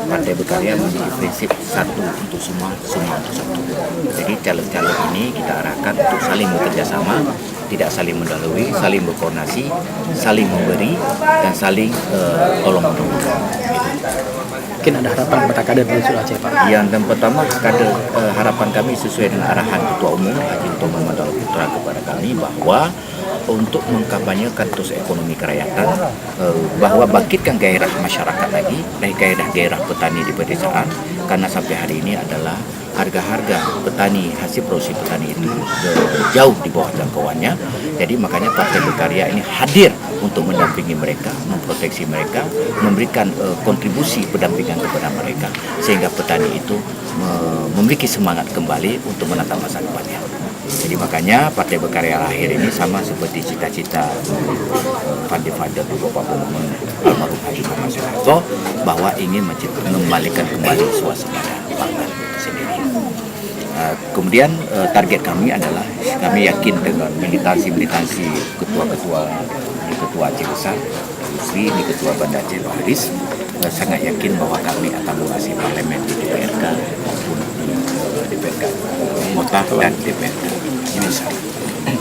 Partai Berkarya memiliki prinsip satu untuk semua, semua untuk satu. Jadi caleg-caleg ini kita arahkan untuk saling bekerja sama, tidak saling mendahului, saling berkoordinasi, saling memberi, dan saling tolong-menolong. Mungkin ada harapan kepada kader di Sulawesi Aceh, Pak? Yang pertama, kader harapan kami sesuai dengan arahan Ketua Umum Haji Dr. Muhammad Dawud Putra kepada kami bahwa untuk mengkampanyekan terus ekonomi kerakyatan, bahwa bangkitkan gairah masyarakat lagi, gairah petani di pedesaan, karena sampai hari ini adalah harga-harga petani, hasil produksi petani itu jauh di bawah jangkauannya. Jadi makanya Partai Berkarya ini hadir untuk mendampingi mereka, memproteksi mereka, memberikan kontribusi pendampingan kepada mereka, sehingga petani itu memiliki semangat kembali untuk menatap masa depannya. Jadi makanya Partai Berkarya lahir ini sama seperti cita-cita Father Bapak Pemohon almarhum Haji Muhammad Soeharto, bahwa ingin mengembalikan kembali suasana pangan sendiri. Kemudian target kami adalah, kami yakin dengan militansi ketua-ketua, ini Ketua Aceh Besar, Yusri, ini Ketua Banda Aceh Pak Haris, sangat yakin bahwa kami akan mengisi parlemen di DPRK maupun di DPRK Kota dan DPRK. Ini